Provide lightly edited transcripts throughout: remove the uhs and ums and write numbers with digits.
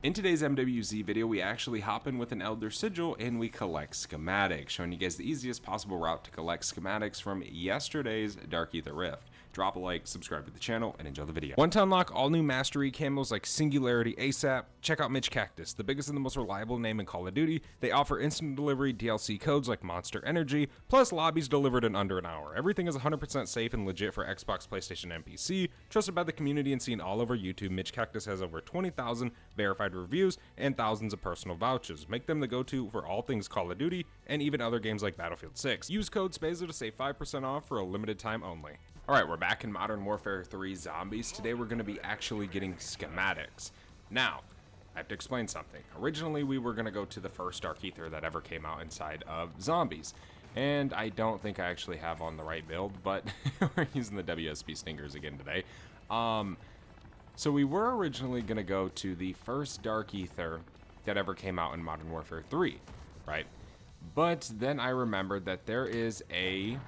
In today's MWZ video, we actually hop in with an Elder Sigil and we collect schematics, showing you guys the easiest possible route to collect schematics from yesterday's Dark Aether Rift. Drop a like, subscribe to the channel, and enjoy the video. Want to unlock all new mastery camos like Singularity ASAP? Check out SCHEMATICS, the biggest and the most reliable name in Call of Duty. They offer instant delivery DLC codes like Monster Energy, plus lobbies delivered in under an hour. Everything is 100% safe and legit for Xbox, PlayStation, and PC. Trusted by the community and seen all over YouTube, SCHEMATICS has over 20,000 verified reviews and thousands of personal vouchers. Make them the go-to for all things Call of Duty and even other games like Battlefield 6. Use code SPAZO to save 5% off for a limited time only. Alright, we're back in Modern Warfare 3 Zombies. Today we're going to be actually getting schematics. Now, I have to explain something. Originally we were going to go to the first Dark Aether that ever came out inside of Zombies. And I don't think I actually have on the right build, but we're using the WSP Stingers again today. So we were originally going to go to the first Dark Aether that ever came out in Modern Warfare 3, right? But then I remembered that there is a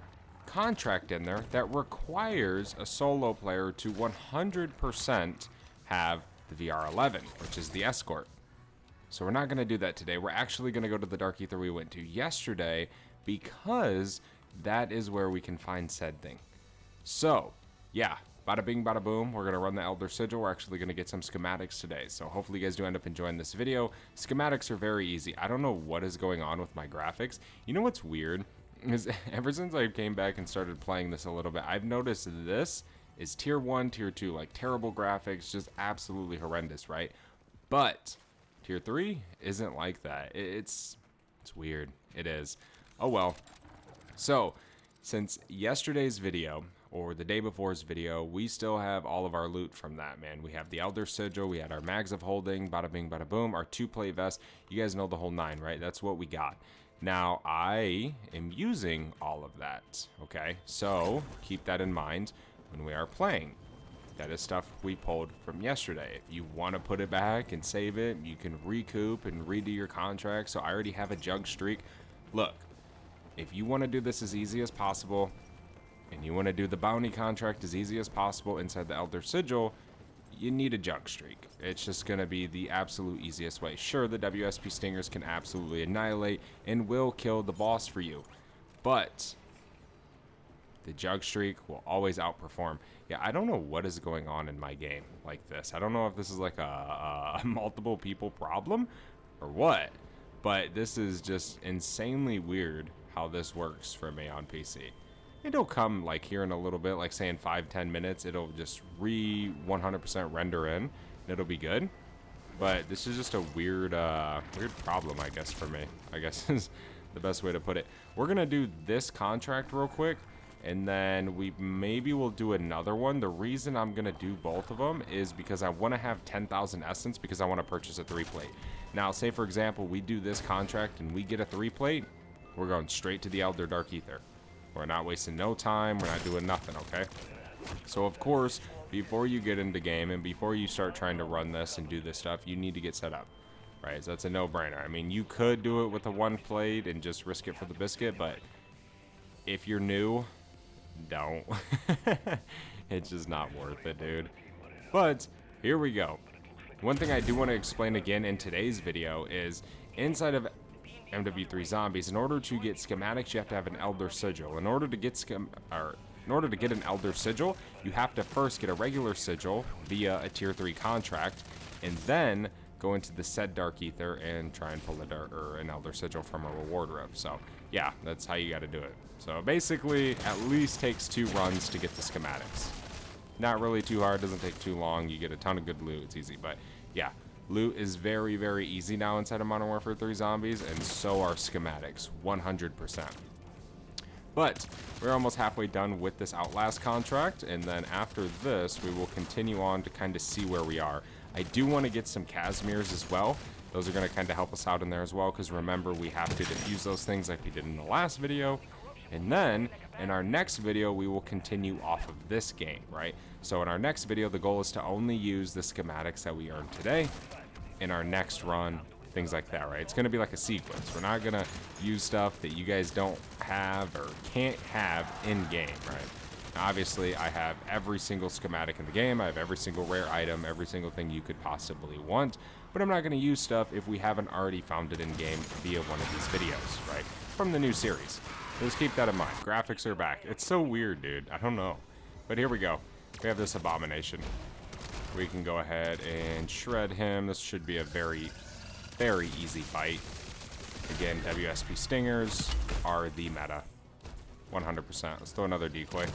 contract in there that requires a solo player to 100% have the VR11, which is the escort. So we're not going to do that today. We're actually going to go to the Dark Aether we went to yesterday because that is where we can find said thing. So, yeah. Bada bing, bada boom, we're going to run the Elder Sigil. We're actually going to get some schematics today. So hopefully you guys do end up enjoying this video. Schematics are very easy. I don't know what is going on with my graphics. You know what's weird? Is ever since I came back and started playing this a little bit, I've noticed this is tier 1, tier 2, like terrible graphics, just absolutely horrendous, right? But tier 3 isn't like that. It's weird. It is. Oh well. So, since yesterday's video, or the day before's video, we still have all of our loot from that, man. We have the Elder Sigil, we had our Mags of Holding, bada bing, bada boom, our 2-play vest. You guys know the whole 9, right? That's what we got. Now, I am using all of that, okay? So, keep that in mind when we are playing. That is stuff we pulled from yesterday. If you want to put it back and save it, you can recoup and redo your contract. So, I already have a jug streak. Look, if you want to do this as easy as possible, and you want to do the bounty contract as easy as possible inside the Elder Sigil, you need a jug streak. It's just going to be the absolute easiest way. Sure, the WSP Stingers can absolutely annihilate and will kill the boss for you, but the jug streak will always outperform. Yeah, I don't know what is going on in my game like this. I don't know if this is like a multiple people problem or what, but this is just insanely weird how this works for me on PC. It'll come like here in a little bit, like say in 5-10 minutes, it'll just 100% render in, and it'll be good. But this is just a weird problem, I guess, for me. I guess is the best way to put it. We're gonna do this contract real quick, and then we maybe will do another one. The reason I'm gonna do both of them is because I want to have 10,000 essence because I want to purchase a 3-plate. Now, say for example, we do this contract and we get a 3-plate, we're going straight to the Elder Dark Aether. We're not wasting no time. We're not doing nothing, okay? So, of course, before you get into game and before you start trying to run this and do this stuff, you need to get set up, right? So that's a no-brainer. I mean, you could do it with a 1-plate and just risk it for the biscuit, but if you're new, don't. It's just not worth it, dude. But here we go. One thing I do want to explain again in today's video is inside of MW3 Zombies, in order to get schematics, you have to have an Elder Sigil. In order to get an Elder Sigil, you have to first get a regular sigil via a tier 3 contract, and then go into the said Dark Aether and try and pull an Elder Sigil from a reward rift. So yeah, that's how you got to do it. So basically, at least takes 2 runs to get the schematics. Not really too hard, doesn't take too long. You get a ton of good loot, it's easy, but yeah. Loot is very, very easy now inside of Modern Warfare 3 Zombies, and so are schematics, 100%. But we're almost halfway done with this Outlast contract, and then after this, we will continue on to kind of see where we are. I do want to get some Casimirs as well. Those are going to kind of help us out in there as well, because remember, we have to defuse those things like we did in the last video. And then, in our next video, we will continue off of this game, right? So in our next video, the goal is to only use the schematics that we earned today in our next run, things like that, right? It's going to be like a sequence. We're not going to use stuff that you guys don't have or can't have in-game, right? Obviously, I have every single schematic in the game. I have every single rare item, every single thing you could possibly want. But I'm not going to use stuff if we haven't already found it in-game via one of these videos, right? From the new series. Just keep that in mind. Graphics are back. It's so weird, dude. I don't know. But here we go. We have this abomination. We can go ahead and shred him. This should be a very, very easy fight. Again, WSP Stingers are the meta. 100%. Let's throw another decoy.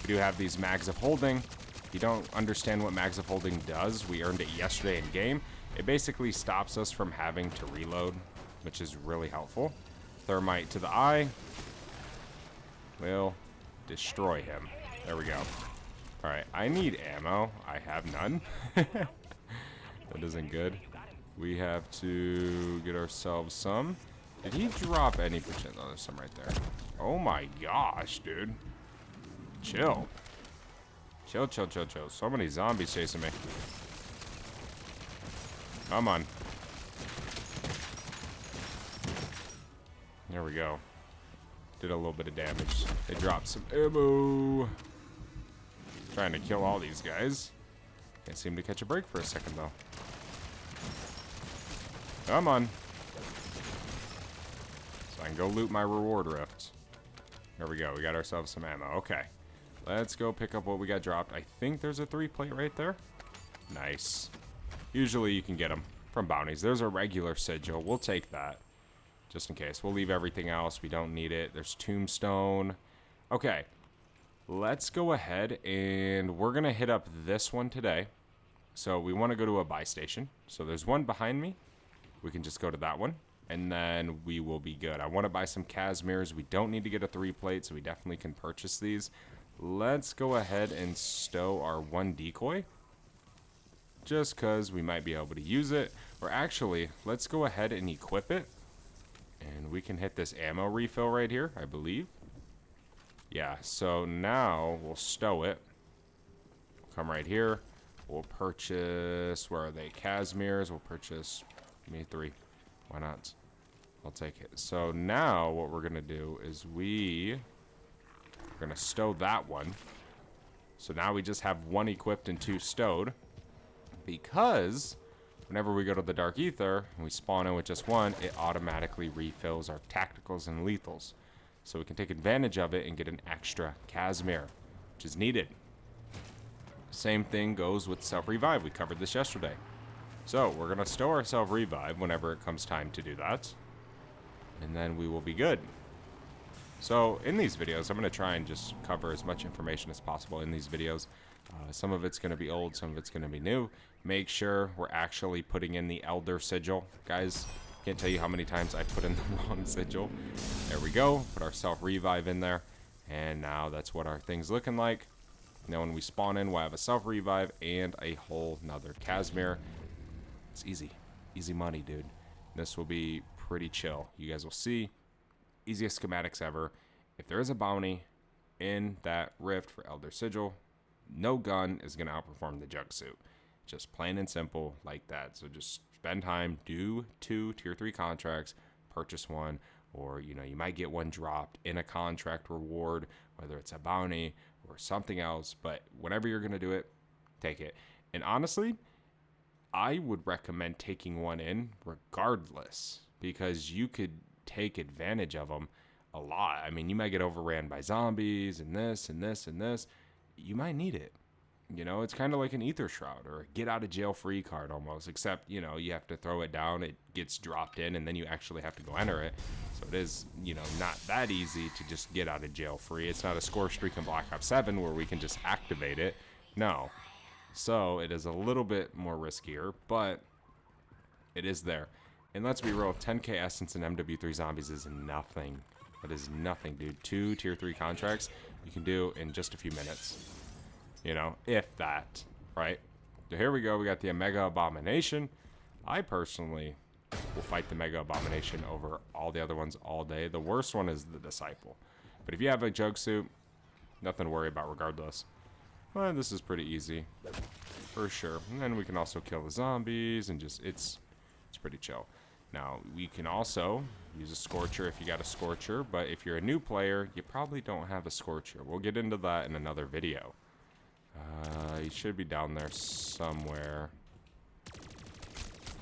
We do have these mags of holding. If you don't understand what mags of holding does, we earned it yesterday in game. It basically stops us from having to reload, which is really helpful. Thermite to the eye will destroy him. There we go. Alright, I need ammo. I have none. That isn't good. We have to get ourselves some. Did he drop any percent? Oh, there's some right there. Oh my gosh, dude. Chill. Chill, chill, chill, chill. So many zombies chasing me. Come on. There we go. Did a little bit of damage. They dropped some ammo. Trying to kill all these guys. Can't seem to catch a break for a second, though. Come on. So I can go loot my reward rift. There we go. We got ourselves some ammo. Okay. Let's go pick up what we got dropped. I think there's a 3-plate right there. Nice. Usually you can get them from bounties. There's a regular sigil. We'll take that. Just in case. We'll leave everything else. We don't need it. There's tombstone. Okay. Let's go ahead and we're going to hit up this one today. So we want to go to a buy station. So there's one behind me. We can just go to that one. And then we will be good. I want to buy some Casimirs. We don't need to get a 3-plate, so we definitely can purchase these. Let's go ahead and stow our one decoy. Just because we might be able to use it. Or actually, let's go ahead and equip it. And we can hit this ammo refill right here, I believe. Yeah, so now we'll stow it. Come right here. We'll purchase, where are they? Casimirs. We'll purchase, give me 3. Why not? I'll take it. So now what we're going to do is we're going to stow that one. So now we just have 1 equipped and 2 stowed. Because whenever we go to the Dark Ether and we spawn in with just 1, it automatically refills our tacticals and lethals. So we can take advantage of it and get an extra Casimir, which is needed. Same thing goes with self-revive. We covered this yesterday. So we're going to stow our self-revive whenever it comes time to do that. And then we will be good. So in these videos, I'm going to try and just cover as much information as possible in these videos. Some of it's going to be old, some of it's going to be new. Make sure we're actually putting in the Elder Sigil. Guys, can't tell you how many times I put in the wrong sigil. There we go. Put our self-revive in there. And now that's what our thing's looking like. Now when we spawn in, we'll have a self-revive and a whole nother Casimir. It's easy. Easy money, dude. This will be pretty chill. You guys will see. Easiest schematics ever. If there is a bounty in that rift for Elder Sigil, no gun is going to outperform the jug suit. Just plain and simple like that. So just spend time, do 2 tier 3 contracts, purchase 1, or you might get 1 dropped in a contract reward, whether it's a bounty or something else. But whenever you're going to do it, take it. And honestly, I would recommend taking 1 in regardless, because you could take advantage of them a lot. I mean, you might get overran by zombies and this and this and this. You might need it. It's kind of like an Ether Shroud or a get out of jail free card almost, except, you have to throw it down, it gets dropped in, and then you actually have to go enter it. So it is, not that easy to just get out of jail free. It's not a score streak in Black Ops 7 where we can just activate it. No. So it is a little bit more riskier, but it is there. And let's be real, 10k Essence and MW3 Zombies is nothing. That is nothing, dude. 2 tier 3 contracts you can do in just a few minutes. If that, right? So here we go. We got the Mega Abomination. I personally will fight the Mega Abomination over all the other ones all day. The worst one is the Disciple. But if you have a jug suit, nothing to worry about regardless. Well, this is pretty easy for sure. And then we can also kill the zombies and just, it's pretty chill. Now, we can also use a Scorcher if you got a Scorcher, but if you're a new player, you probably don't have a Scorcher. We'll get into that in another video. He should be down there somewhere.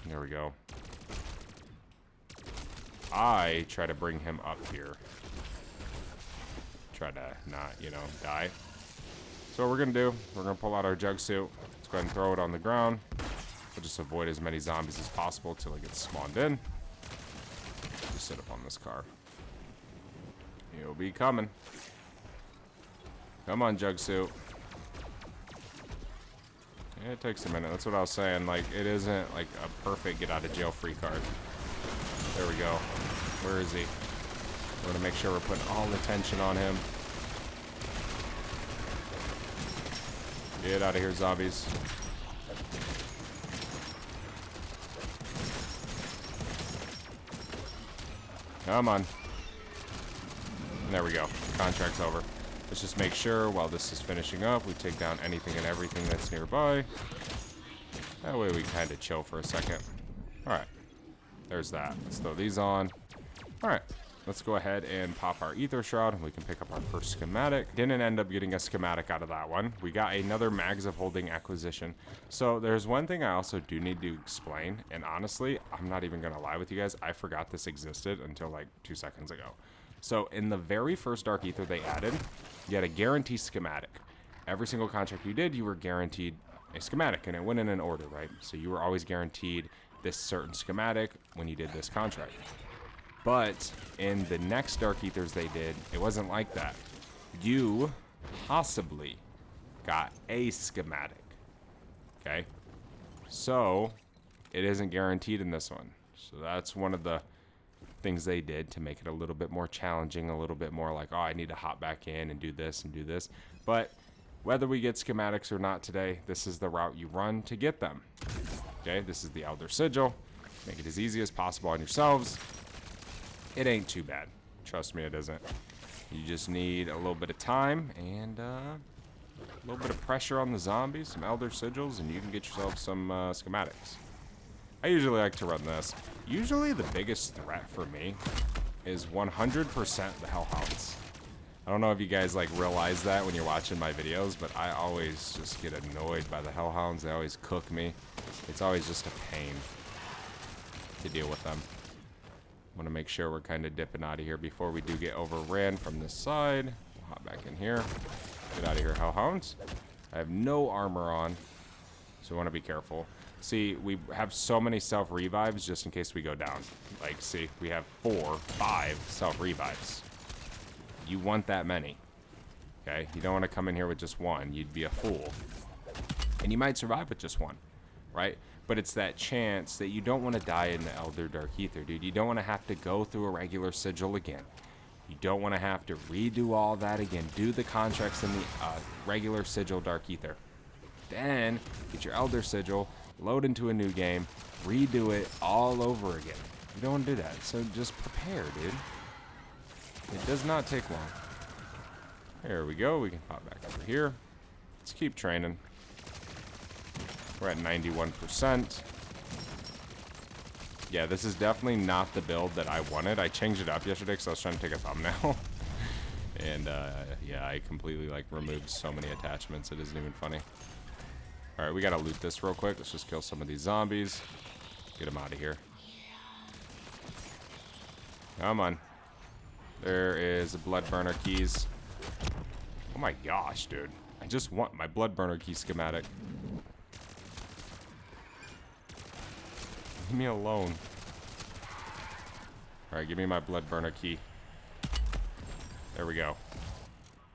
There we go. I try to bring him up here. Try to not, you know, die. So what we're going to do, we're going to pull out our jug suit. Let's go ahead and throw it on the ground. We'll just avoid as many zombies as possible until it gets spawned in. Just sit up on this car. He'll be coming. Come on, jug suit. Yeah, it takes a minute. That's what I was saying. Like, it isn't like a perfect get out of jail free card. There we go. Where is he? We're going to make sure we're putting all the tension on him. Get out of here, zombies. Come on. There we go. Contract's over. Let's just make sure while this is finishing up, we take down anything and everything that's nearby. That way we kind of chill for a second. Alright. There's that. Let's throw these on. Alright. Let's go ahead and pop our Ether Shroud, and we can pick up our first schematic. Didn't end up getting a schematic out of that one. We got another Mags of Holding acquisition. So there's one thing I also do need to explain, and honestly, I'm not even going to lie with you guys. I forgot this existed until like 2 seconds ago. So in the very first Dark Ether they added, you had a guarantee schematic. Every single contract you did, you were guaranteed a schematic, and it went in an order, right? So you were always guaranteed this certain schematic when you did this contract. But in the next Dark Ethers they did, it wasn't like that. You possibly got a schematic. Okay? So, it isn't guaranteed in this one. So that's one of the things they did to make it a little bit more challenging, a little bit more like, oh, I need to hop back in and do this and do this. But whether we get schematics or not today, this is the route you run to get them. Okay? This is the Elder Sigil. Make it as easy as possible on yourselves. It ain't too bad. Trust me, it isn't. You just need a little bit of time and a little bit of pressure on the zombies, some Elder Sigils, and you can get yourself some schematics. I usually like to run this. Usually the biggest threat for me is 100% the Hellhounds. I don't know if you guys like realize that when you're watching my videos, but I always just get annoyed by the Hellhounds. They always cook me. It's always just a pain to deal with them. Want to make sure we're kind of dipping out of here before we do get overran from this side. We'll hop back in here. Get out of here, Hellhounds. I have no armor on, so I want to be careful. See, we have so many self-revives just in case we go down. Like, see, we have 4, 5 self-revives. You want that many, okay? You don't want to come in here with just one. You'd be a fool. And you might survive with just one, right? But it's that chance that you don't want to die in the Elder Dark Ether, dude. You don't want to have to go through a regular sigil again. You don't want to have to redo all that again. Do the contracts in the regular sigil Dark Ether. Then get your Elder Sigil, load into a new game, redo it all over again. You don't want to do that. So just prepare, dude. It does not take long. There we go. We can pop back over here. Let's keep training. We're at 91%. Yeah, this is definitely not the build that I wanted. I changed it up yesterday because I was trying to take a thumbnail. And, yeah, I completely, like, removed so many attachments. It isn't even funny. Alright, we gotta loot this real quick. Let's just kill some of these zombies. Get them out of here. Come on. There is a blood burner keys. Oh my gosh, dude. I just want my blood burner key schematic. Leave me alone. Alright, give me my blood burner key. There we go.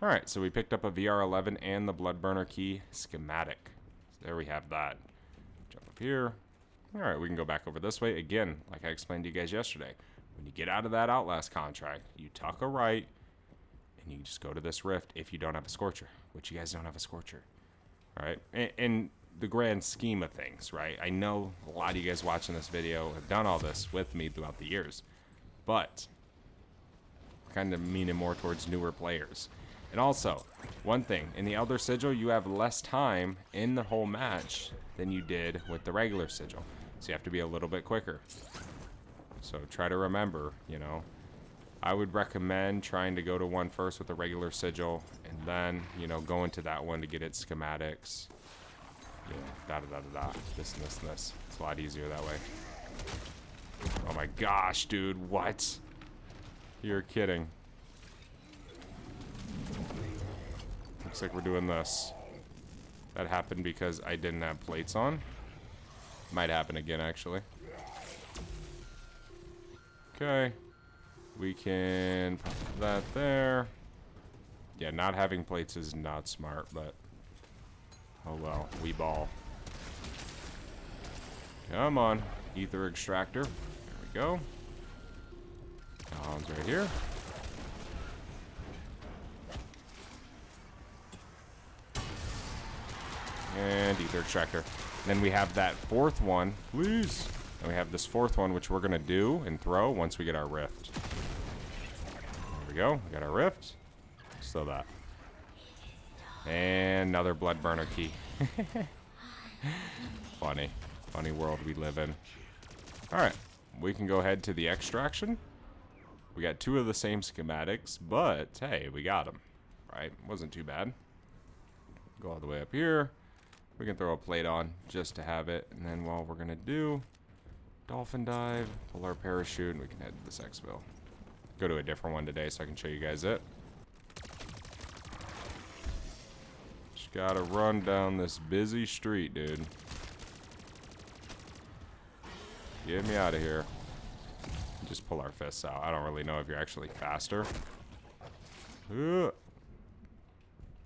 Alright, so we picked up a VR11 and the blood burner key schematic. So there we have that. Jump up here. Alright, we can go back over this way. Again, like I explained to you guys yesterday, when you get out of that Outlast contract, you tuck a right, and you just go to this rift if you don't have a Scorcher, which you guys don't have a Scorcher. Alright, in the grand scheme of things, right? I know a lot of you guys watching this video have done all this with me throughout the years, but kind of meaning more towards newer players. And also, one thing, in the Elder Sigil, you have less time in the whole match than you did with the regular Sigil. So you have to be a little bit quicker. So try to remember, you know. I would recommend trying to go to one first with a regular sigil, and then, you know, go into that one to get its schematics. Yeah, da-da-da-da-da. This and this and this. It's a lot easier that way. Oh my gosh, dude, what? You're kidding. Looks like we're doing this. That happened because I didn't have plates on. Might happen again, actually. Okay. We can put that there. Yeah, not having plates is not smart, but oh well, we ball. Come on, ether extractor. There we go. One's right here. And ether extractor. Then we have that fourth one, please. And we have this fourth one, which we're gonna do and throw once we get our rift. There we go. We got our rift. So that. And another blood burner key. Funny. Funny world we live in. Alright. We can go ahead to the extraction. We got 2 of the same schematics, but hey, we got them. Right? Wasn't too bad. Go all the way up here. We can throw a plate on just to have it. And then while we're going to do dolphin dive, pull our parachute, and we can head to this exfil. Go to a different one today so I can show you guys it. Just gotta run down this busy street, dude. Get me out of here. Just pull our fists out. I don't really know if you're actually faster.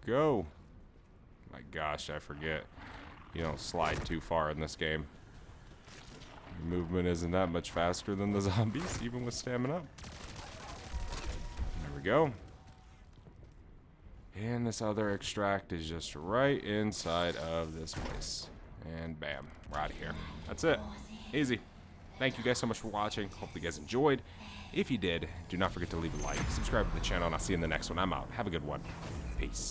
Go. My gosh, I forget. You don't slide too far in this game. Your movement isn't that much faster than the zombies, even with stamina. There we go. And this other extract is just right inside of this place. And bam, we're out of here. That's it. Easy. Thank you guys so much for watching. Hope you guys enjoyed. If you did, do not forget to leave a like, subscribe to the channel, and I'll see you in the next one. I'm out. Have a good one. Peace.